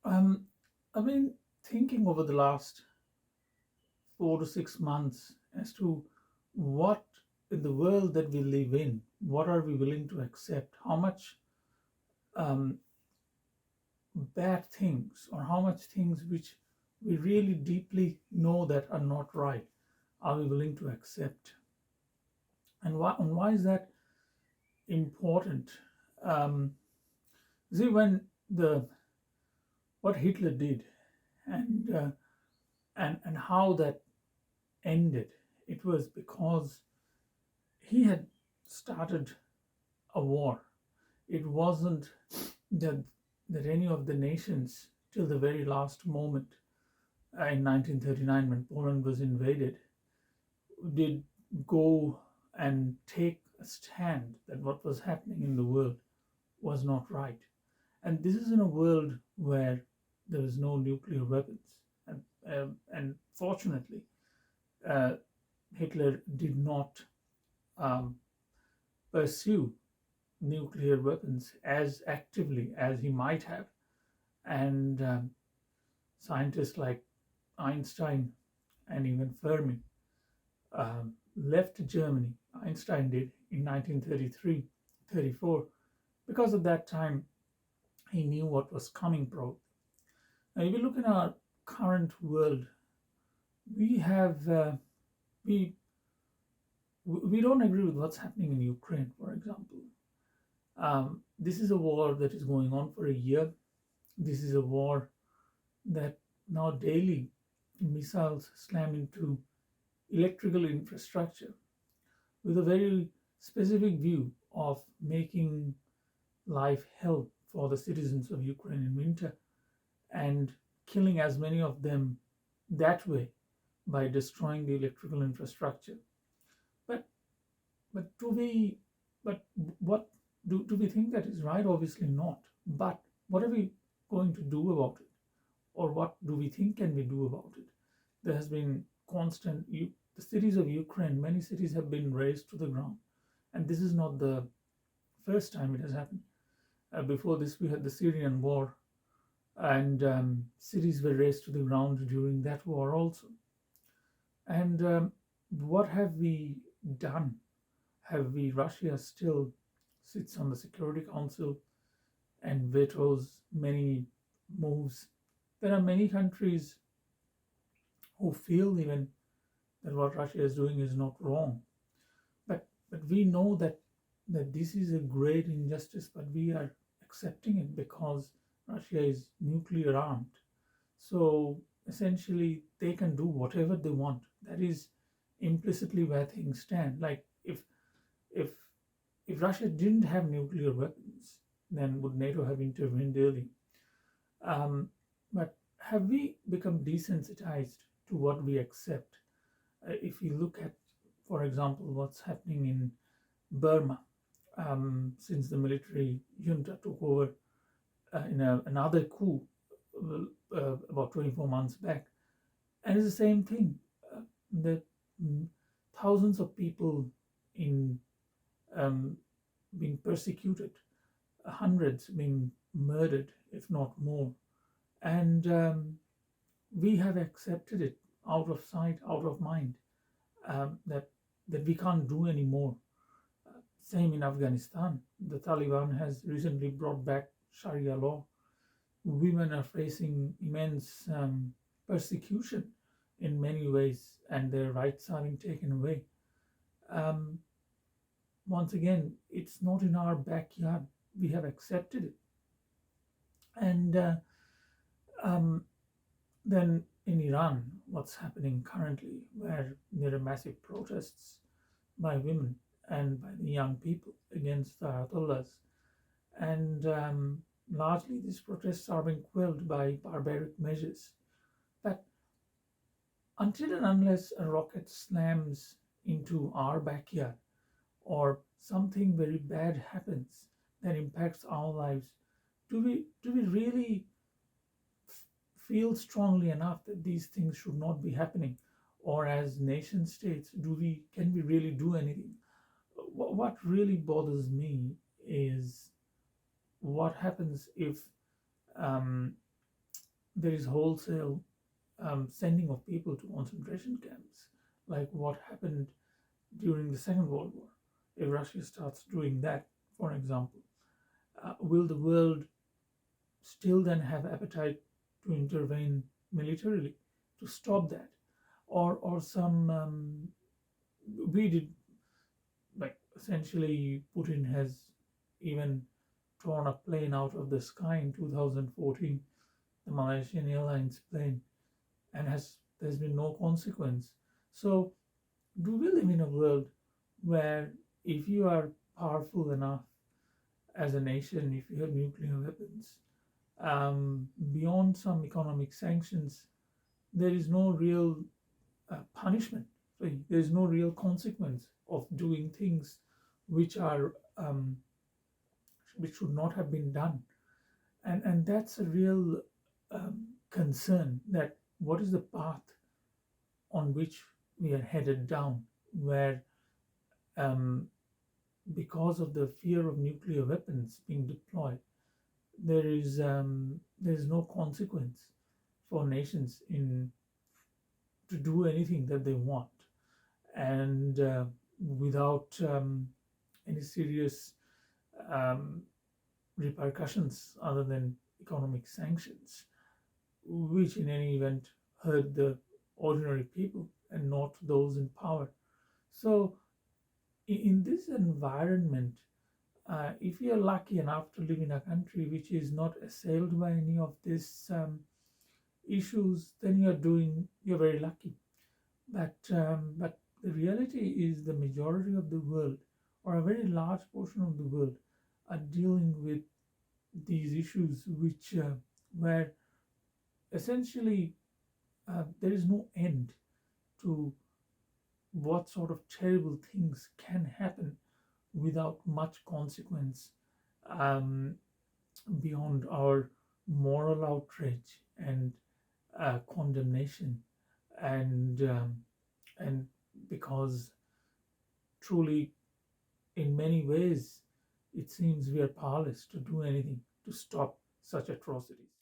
Um, I've been thinking over the last 4 to 6 months as to what in the world that we live in, what are we willing to accept? How much um, bad things or how much things which we really deeply know that are not right are we willing to accept? And why is that important? Um, See, when the what Hitler did and and how that ended, it was because he had started a war. It wasn't that any of the nations, till the very last moment in 1939, when Poland was invaded, did go and take a stand that what was happening in the world was not right. And this is in a world where there is no nuclear weapons. And fortunately, uh, Hitler did not um, pursue nuclear weapons as actively as he might have. And scientists like Einstein and even Fermi left Germany. Einstein did in 1933, 34. Because at that time, he knew what was coming, probably. Now, if you look in our current world, we have we we don't agree with what's happening in Ukraine, for example. This is a war that is going on for a year. This is a war that now daily missiles slam into electrical infrastructure with a very specific view of making life hell for the citizens of Ukraine in winter and killing as many of them that way by destroying the electrical infrastructure. But but do we but what do we think that is right? Obviously not. But what are we going to do about it? Or what do we think can we do about it? There has been constant the cities of Ukraine, many cities have been razed to the ground. And this is not the first time it has happened. Before this, we had the Syrian war, and cities were razed to the ground during that war also. And what have we done? Have we, Russia still sits on the Security Council and vetoes many moves? There are many countries who feel even that what Russia is doing is not wrong. But we know that this is a great injustice, but we are accepting it because Russia is nuclear armed. So essentially, they can do whatever they want. That is implicitly where things stand. Like if if Russia didn't have nuclear weapons, then would NATO have intervened early? Um, but have we become desensitized to what we accept? If you look at, for example, what's happening in Burma since the military junta took over in another coup about 24 months back. And it's the same thing. The mm, thousands of people in um, being persecuted, hundreds being murdered, if not more. And we have accepted it out of sight, out of mind, that we can't do anymore. Same in Afghanistan. The Taliban has recently brought back Sharia law. Women are facing immense persecution in many ways, and their rights are being taken away. Um, Once again, it's not in our backyard. We have accepted it. And um, then in Iran, what's happening currently, where there are massive protests by women and by the young people against the Ayatollahs. And largely these protests are being quelled by barbaric measures. But until and unless a rocket slams into our backyard or something very bad happens that impacts our lives, do we really feel strongly enough that these things should not be happening? Or as nation states, can we really do anything? What really bothers me is what happens if um, there is wholesale sending of people to concentration camps, like what happened during the Second World War. If Russia starts doing that, for example, will the world still then have appetite to intervene militarily to stop that? Or some we did, like, essentially Putin has even torn a plane out of the sky in 2014, the Malaysian Airlines plane, and there's been no consequence. So do we live in a world where if you are powerful enough as a nation, if you have nuclear weapons, beyond some economic sanctions, there is no real punishment. So there is no real consequence of doing things which are which should not have been done, and that's a real concern. That what is the path on which we are headed down, where um, because of the fear of nuclear weapons being deployed, there is no consequence for nations in to do anything that they want, and without any serious um, repercussions other than economic sanctions, which in any event hurt the ordinary people and not those in power. So, in this environment, if you're lucky enough to live in a country which is not assailed by any of these issues, then you're very lucky. But the reality is the majority of the world, or a very large portion of the world, are dealing with these issues, which where essentially there is no end to what sort of terrible things can happen without much consequence, um, beyond our moral outrage and condemnation, and and because truly, in many ways, it seems we are powerless to do anything to stop such atrocities.